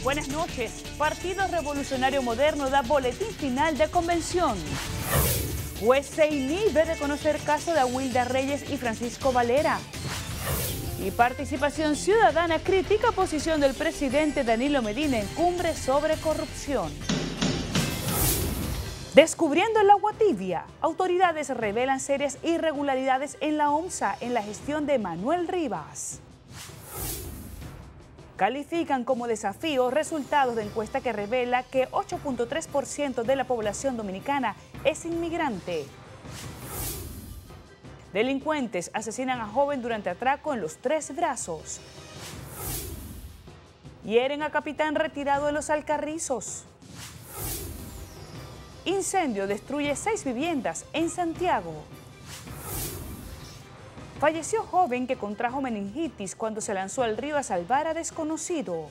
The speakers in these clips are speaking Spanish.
Buenas noches. Partido Revolucionario Moderno da boletín final de convención. Juez se inhibe de conocer caso de Awilda Reyes y Francisco Valera. Y Participación Ciudadana critica posición del presidente Danilo Medina en cumbre sobre corrupción. Descubriendo el agua tibia, autoridades revelan serias irregularidades en la OMSA en la gestión de Manuel Rivas. Califican como desafío resultados de encuesta que revela que 8.3% de la población dominicana es inmigrante. Delincuentes asesinan a joven durante atraco en Los Tres Brazos. Hieren a capitán retirado en Los Alcarrizos. Incendio destruye 6 viviendas en Santiago. Falleció joven que contrajo meningitis cuando se lanzó al río a salvar a desconocido.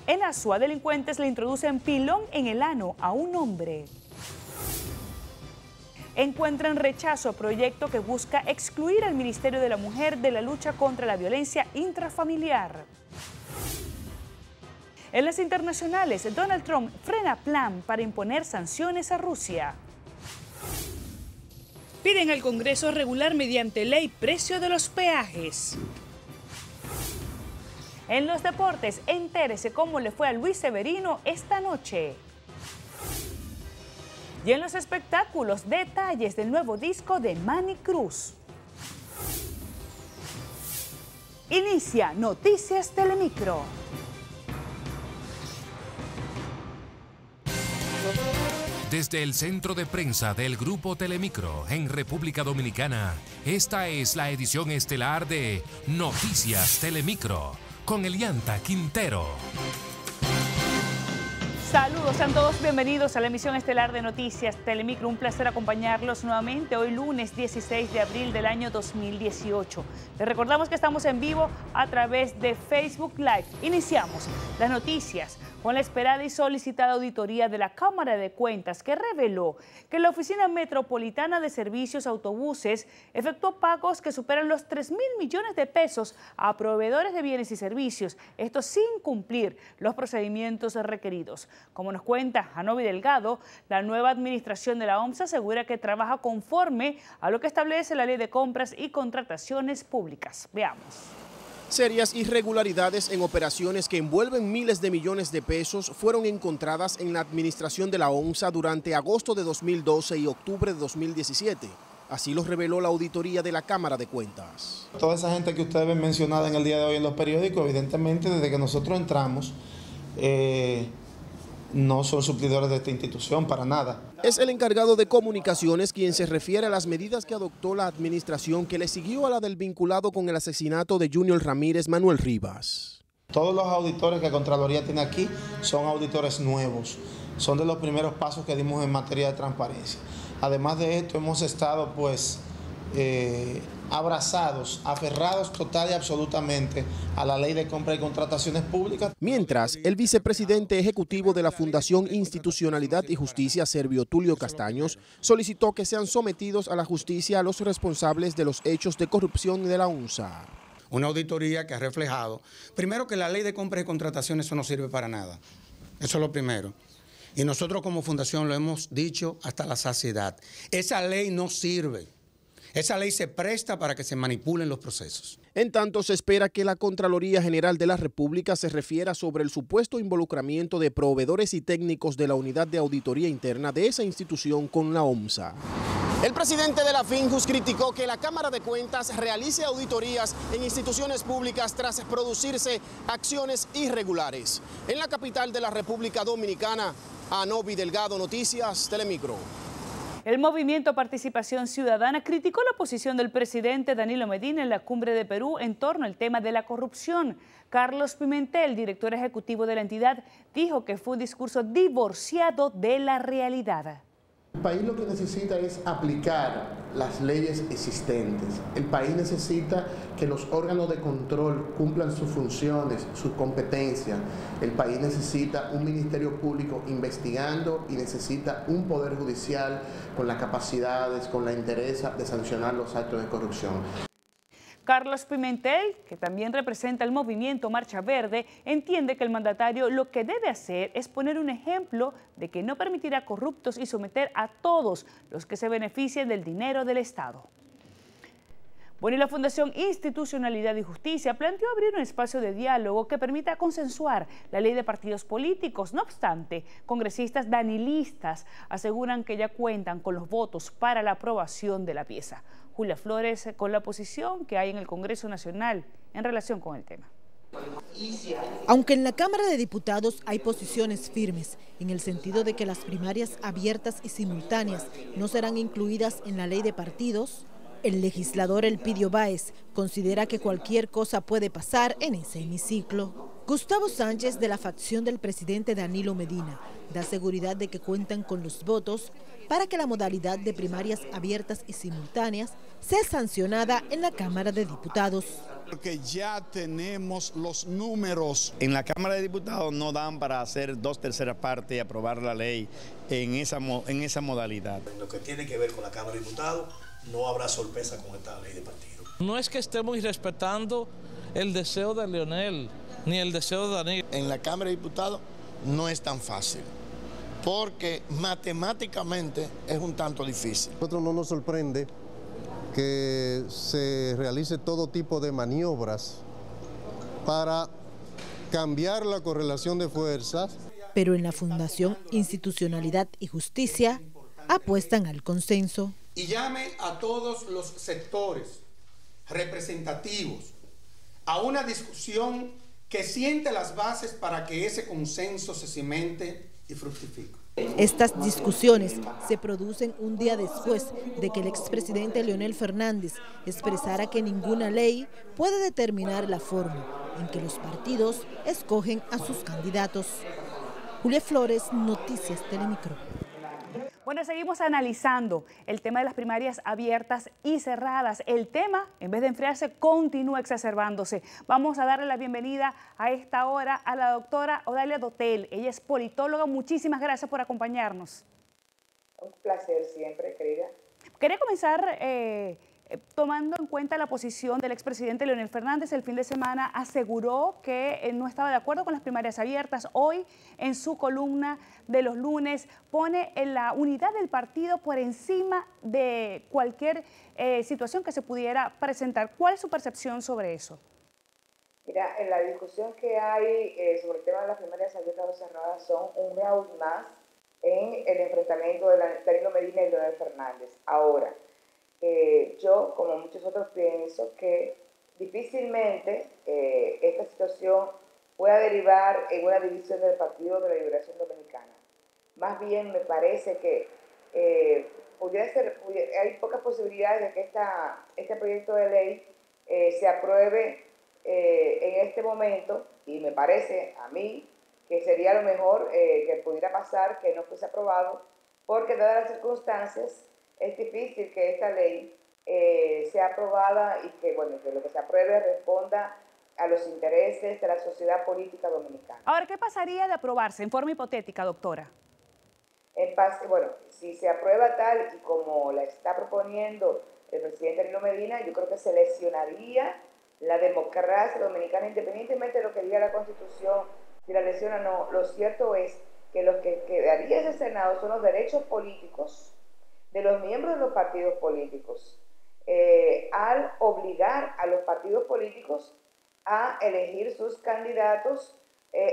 En Azua, delincuentes le introducen pilón en el ano a un hombre. Encuentran rechazo a proyecto que busca excluir al Ministerio de la Mujer de la lucha contra la violencia intrafamiliar. En las internacionales, Donald Trump frena plan para imponer sanciones a Rusia. Piden al Congreso regular mediante ley precio de los peajes. En los deportes, entérese cómo le fue a Luis Severino esta noche. Y en los espectáculos, detalles del nuevo disco de Manny Cruz. Inicia Noticias Telemicro. Desde el centro de prensa del Grupo Telemicro en República Dominicana, esta es la edición estelar de Noticias Telemicro con Elianta Quintero. Saludos, sean todos bienvenidos a la emisión estelar de Noticias Telemicro. Un placer acompañarlos nuevamente hoy lunes 16 de abril del año 2018. Les recordamos que estamos en vivo a través de Facebook Live. Iniciamos las noticias con la esperada y solicitada auditoría de la Cámara de Cuentas que reveló que la Oficina Metropolitana de Servicios Autobuses efectuó pagos que superan los 3.000 millones de pesos a proveedores de bienes y servicios, esto sin cumplir los procedimientos requeridos. Como nos cuenta Janovi Delgado, la nueva administración de la OMSA asegura que trabaja conforme a lo que establece la Ley de Compras y Contrataciones Públicas. Veamos. Serias irregularidades en operaciones que envuelven miles de millones de pesos fueron encontradas en la administración de la OMSA durante agosto de 2012 y octubre de 2017. Así lo reveló la auditoría de la Cámara de Cuentas. Toda esa gente que ustedes ven mencionada en el día de hoy en los periódicos, evidentemente desde que nosotros entramos, no son suplidores de esta institución para nada. Es el encargado de comunicaciones quien se refiere a las medidas que adoptó la administración que le siguió a la del vinculado con el asesinato de Junior Ramírez, Manuel Rivas. Todos los auditores que Contraloría tiene aquí son auditores nuevos, son de los primeros pasos que dimos en materia de transparencia. Además de esto hemos estado abrazados, aferrados total y absolutamente a la Ley de Compra y Contrataciones Públicas. Mientras, el vicepresidente ejecutivo de la Fundación Institucionalidad y Justicia, Servio Tulio Castaños, solicitó que sean sometidos a la justicia a los responsables de los hechos de corrupción de la OMSA. Una auditoría que ha reflejado, primero, que la Ley de Compra y Contrataciones eso no sirve para nada. Eso es lo primero. Y nosotros como fundación lo hemos dicho hasta la saciedad. Esa ley no sirve. Esa ley se presta para que se manipulen los procesos. En tanto, se espera que la Contraloría General de la República se refiera sobre el supuesto involucramiento de proveedores y técnicos de la Unidad de Auditoría Interna de esa institución con la OMSA. El presidente de la FINJUS criticó que la Cámara de Cuentas realice auditorías en instituciones públicas tras producirse acciones irregulares. En la capital de la República Dominicana, Janovi Delgado, Noticias Telemicro. El movimiento Participación Ciudadana criticó la posición del presidente Danilo Medina en la Cumbre de Perú en torno al tema de la corrupción. Carlos Pimentel, director ejecutivo de la entidad, dijo que fue un discurso divorciado de la realidad. El país lo que necesita es aplicar las leyes existentes. El país necesita que los órganos de control cumplan sus funciones, sus competencias. El país necesita un ministerio público investigando y necesita un poder judicial con las capacidades, con la entereza de sancionar los actos de corrupción. Carlos Pimentel, que también representa el movimiento Marcha Verde, entiende que el mandatario lo que debe hacer es poner un ejemplo de que no permitirá corruptos y someter a todos los que se beneficien del dinero del Estado. Bueno, y la Fundación Institucionalidad y Justicia planteó abrir un espacio de diálogo que permita consensuar la ley de partidos políticos. No obstante, congresistas danilistas aseguran que ya cuentan con los votos para la aprobación de la pieza. Julia Flores, con la posición que hay en el Congreso Nacional en relación con el tema. Aunque en la Cámara de Diputados hay posiciones firmes, en el sentido de que las primarias abiertas y simultáneas no serán incluidas en la ley de partidos, el legislador Elpidio Báez considera que cualquier cosa puede pasar en ese hemiciclo. Gustavo Sánchez, de la facción del presidente Danilo Medina, da seguridad de que cuentan con los votos para que la modalidad de primarias abiertas y simultáneas sea sancionada en la Cámara de Diputados. Porque ya tenemos los números. En la Cámara de Diputados no dan para hacer 2/3 partes y aprobar la ley en esa modalidad. En lo que tiene que ver con la Cámara de Diputados, no habrá sorpresa con esta ley de partido. No es que estemos irrespetando el deseo de Leonel, ni el deseo de Danilo. En la Cámara de Diputados no es tan fácil, porque matemáticamente es un tanto difícil. A nosotros no nos sorprende que se realice todo tipo de maniobras para cambiar la correlación de fuerzas. Pero en la Fundación Institucionalidad y Justicia apuestan al consenso. Y llame a todos los sectores representativos a una discusión que siente las bases para que ese consenso se cimente y fructifique. Estas discusiones se producen un día después de que el expresidente Leonel Fernández expresara que ninguna ley puede determinar la forma en que los partidos escogen a sus candidatos. Julia Flores, Noticias Telemicro. Bueno, seguimos analizando el tema de las primarias abiertas y cerradas. El tema, en vez de enfriarse, continúa exacerbándose. Vamos a darle la bienvenida a esta hora a la doctora Odalia Dotel. Ella es politóloga. Muchísimas gracias por acompañarnos. Un placer siempre, querida. Quería comenzar tomando en cuenta la posición del expresidente Leonel Fernández. El fin de semana aseguró que no estaba de acuerdo con las primarias abiertas. Hoy, en su columna de los lunes, pone en la unidad del partido por encima de cualquier situación que se pudiera presentar. ¿Cuál es su percepción sobre eso? Mira, en la discusión que hay sobre el tema de las primarias abiertas o cerradas son un round más en el enfrentamiento de Danilo Medina y Leonel Fernández. Ahora, yo, como muchos otros, pienso que difícilmente esta situación pueda derivar en una división del Partido de la Liberación Dominicana. Más bien me parece que hay pocas posibilidades de que este proyecto de ley se apruebe en este momento, y me parece a mí que sería lo mejor que pudiera pasar que no fuese aprobado, porque dadas las circunstancias es difícil que esta ley sea aprobada y que, bueno, que lo que se apruebe responda a los intereses de la sociedad política dominicana. Ahora, ¿qué pasaría de aprobarse en forma hipotética, doctora? Bueno, si se aprueba tal y como la está proponiendo el presidente Danilo Medina, yo creo que se lesionaría la democracia dominicana, independientemente de lo que diga la Constitución, si la lesiona o no. Lo cierto es que lo que quedaría ese Senado son los derechos políticos de los miembros de los partidos políticos, al obligar a los partidos políticos a elegir sus candidatos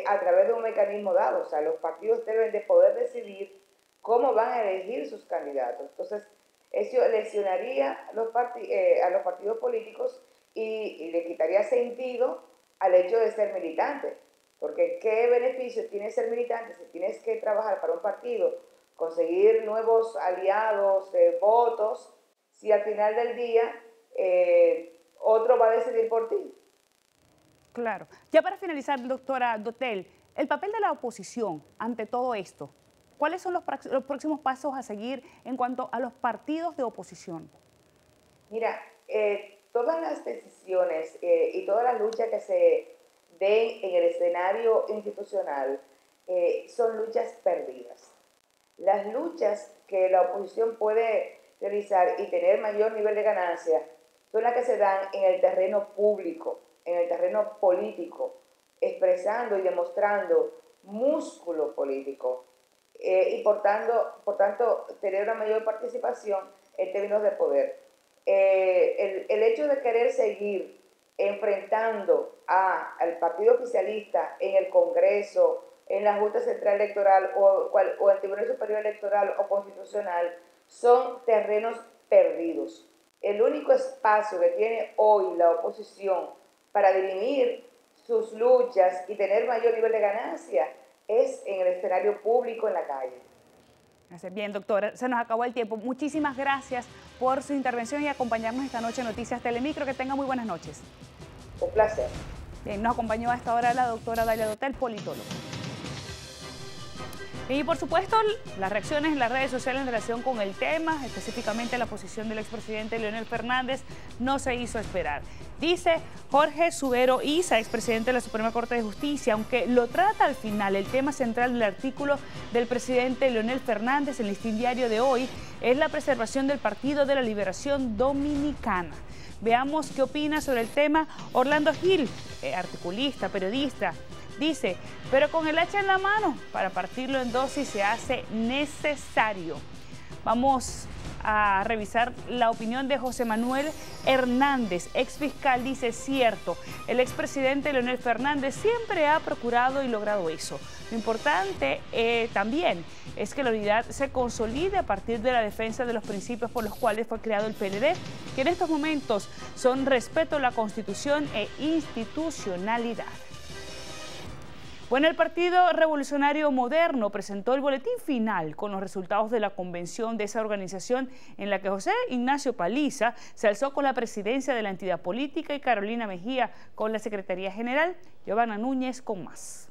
a través de un mecanismo dado. O sea, los partidos deben de poder decidir cómo van a elegir sus candidatos. Entonces, eso lesionaría a los partidos políticos y le quitaría sentido al hecho de ser militante. Porque ¿qué beneficio tiene ser militante si tienes que trabajar para un partido, conseguir nuevos aliados, votos, si al final del día otro va a decidir por ti? Claro. Ya para finalizar, doctora Dotel, el papel de la oposición ante todo esto, ¿cuáles son los próximos pasos a seguir en cuanto a los partidos de oposición? Mira, todas las decisiones y todas las luchas que se den en el escenario institucional son luchas perdidas. Las luchas que la oposición puede realizar y tener mayor nivel de ganancia son las que se dan en el terreno público, en el terreno político, expresando y demostrando músculo político y por tanto tener una mayor participación en términos de poder. El hecho de querer seguir enfrentando al partido oficialista en el Congreso, en la Junta Central Electoral o el Tribunal Superior Electoral o Constitucional son terrenos perdidos. El único espacio que tiene hoy la oposición para dirimir sus luchas y tener mayor nivel de ganancia es en el escenario público, en la calle. Bien, doctora, se nos acabó el tiempo. Muchísimas gracias por su intervención y acompañarnos esta noche en Noticias Telemicro. Que tenga muy buenas noches. Un placer. Bien, nos acompañó a esta hora la doctora Dalia Dotel, politóloga. Y por supuesto, las reacciones en las redes sociales en relación con el tema, específicamente la posición del expresidente Leonel Fernández, no se hizo esperar. Dice Jorge Subero Isa, expresidente de la Suprema Corte de Justicia, aunque lo trata al final, el tema central del artículo del presidente Leonel Fernández en el Listín Diario de hoy es la preservación del Partido de la Liberación Dominicana. Veamos qué opina sobre el tema Orlando Gil, articulista, periodista. Dice, pero con el hacha en la mano, para partirlo en dos si se hace necesario. Vamos a revisar la opinión de José Manuel Hernández, exfiscal. Dice, cierto, el expresidente Leonel Fernández siempre ha procurado y logrado eso. Lo importante también es que la unidad se consolide a partir de la defensa de los principios por los cuales fue creado el PLD, que en estos momentos son respeto a la Constitución e institucionalidad. Bueno, el Partido Revolucionario Moderno presentó el boletín final con los resultados de la convención de esa organización en la que José Ignacio Paliza se alzó con la presidencia de la entidad política y Carolina Mejía con la Secretaría General. Giovanna Núñez con más.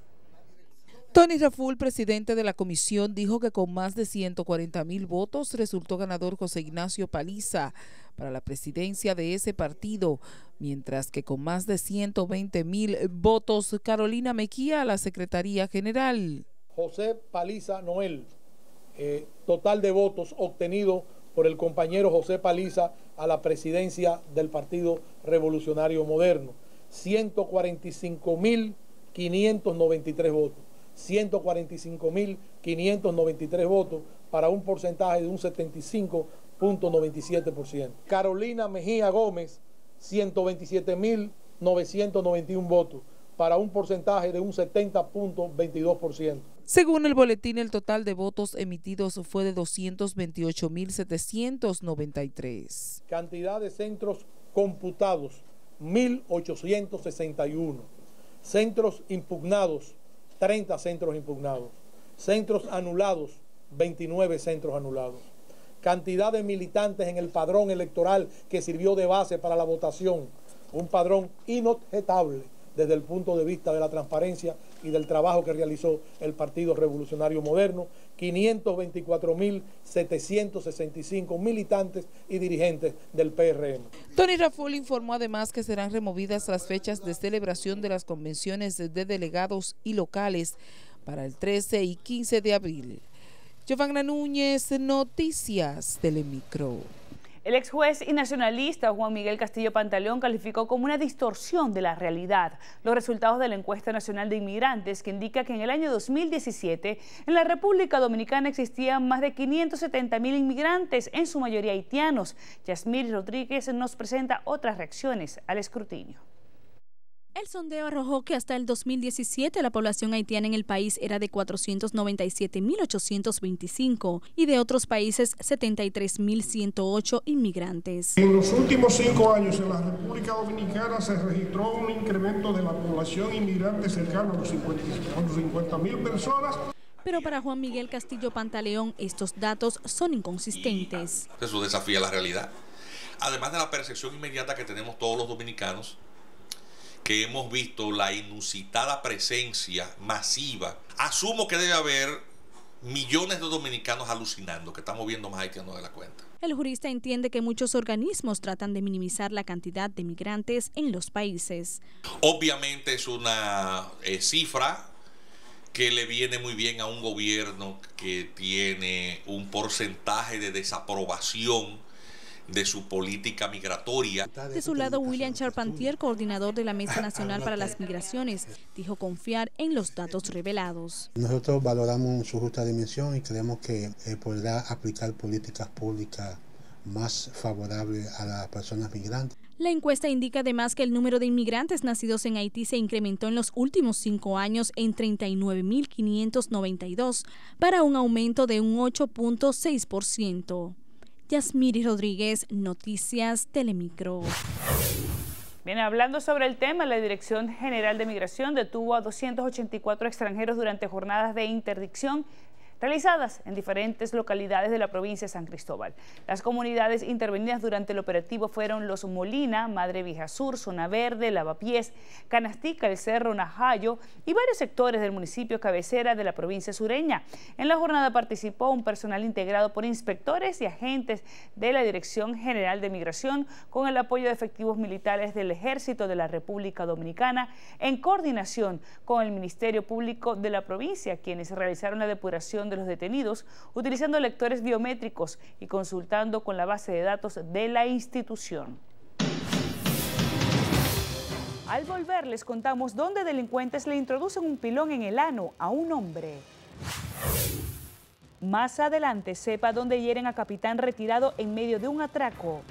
Tony Raful, presidente de la comisión, dijo que con más de 140.000 votos resultó ganador José Ignacio Paliza para la presidencia de ese partido, mientras que con más de 120.000 votos Carolina Mejía a la Secretaría General. José Paliza Noel, total de votos obtenido por el compañero José Paliza a la presidencia del Partido Revolucionario Moderno, 145.593 votos. 145.593 votos para un porcentaje de un 75.97%. Carolina Mejía Gómez, 127.991 votos para un porcentaje de un 70.22%. Según el boletín, el total de votos emitidos fue de 228.793. Cantidad de centros computados, 1.861. Centros impugnados, 30 centros impugnados. Centros anulados, 29 centros anulados. Cantidad de militantes en el padrón electoral que sirvió de base para la votación. Un padrón inobjetable desde el punto de vista de la transparencia y del trabajo que realizó el Partido Revolucionario Moderno. 524.765 militantes y dirigentes del PRM. Tony Raful informó además que serán removidas las fechas de celebración de las convenciones de delegados y locales para el 13 y 15 de abril. Giovanna Núñez, Noticias Telemicro. El ex juez y nacionalista Juan Miguel Castillo Pantaleón calificó como una distorsión de la realidad los resultados de la encuesta nacional de inmigrantes que indica que en el año 2017 en la República Dominicana existían más de 570.000 inmigrantes, en su mayoría haitianos. Yasmir Rodríguez nos presenta otras reacciones al escrutinio. El sondeo arrojó que hasta el 2017 la población haitiana en el país era de 497.825 y de otros países 73.108 inmigrantes. En los últimos 5 años en la República Dominicana se registró un incremento de la población inmigrante cercano a los 50.000 personas. Pero para Juan Miguel Castillo Pantaleón estos datos son inconsistentes. Eso desafía la realidad. Además de la percepción inmediata que tenemos todos los dominicanos, que hemos visto la inusitada presencia masiva, asumo que debe haber millones de dominicanos alucinando, que estamos viendo más haitianos de la cuenta. El jurista entiende que muchos organismos tratan de minimizar la cantidad de migrantes en los países. Obviamente es una cifra que le viene muy bien a un gobierno que tiene un porcentaje de desaprobación de su política migratoria. De su lado, William Charpentier, coordinador de la Mesa Nacional para las Migraciones, dijo confiar en los datos revelados. Nosotros valoramos su justa dimensión y creemos que podrá aplicar políticas públicas más favorables a las personas migrantes. La encuesta indica además que el número de inmigrantes nacidos en Haití se incrementó en los últimos 5 años en 39.592, para un aumento de un 8.6%. Yasmiri Rodríguez, Noticias Telemicro. Bien, hablando sobre el tema, la Dirección General de Migración detuvo a 284 extranjeros durante jornadas de interdicción realizadas en diferentes localidades de la provincia de San Cristóbal. Las comunidades intervenidas durante el operativo fueron Los Molina, Madre Vieja Sur, Zona Verde, Lavapiés, Canastica, El Cerro, Najayo y varios sectores del municipio cabecera de la provincia sureña. En la jornada participó un personal integrado por inspectores y agentes de la Dirección General de Migración con el apoyo de efectivos militares del Ejército de la República Dominicana en coordinación con el Ministerio Público de la provincia, quienes realizaron la depuración de los detenidos utilizando lectores biométricos y consultando con la base de datos de la institución. Al volver les contamos dónde delincuentes le introducen un pilón en el ano a un hombre. Más adelante sepa dónde hieren a capitán retirado en medio de un atraco.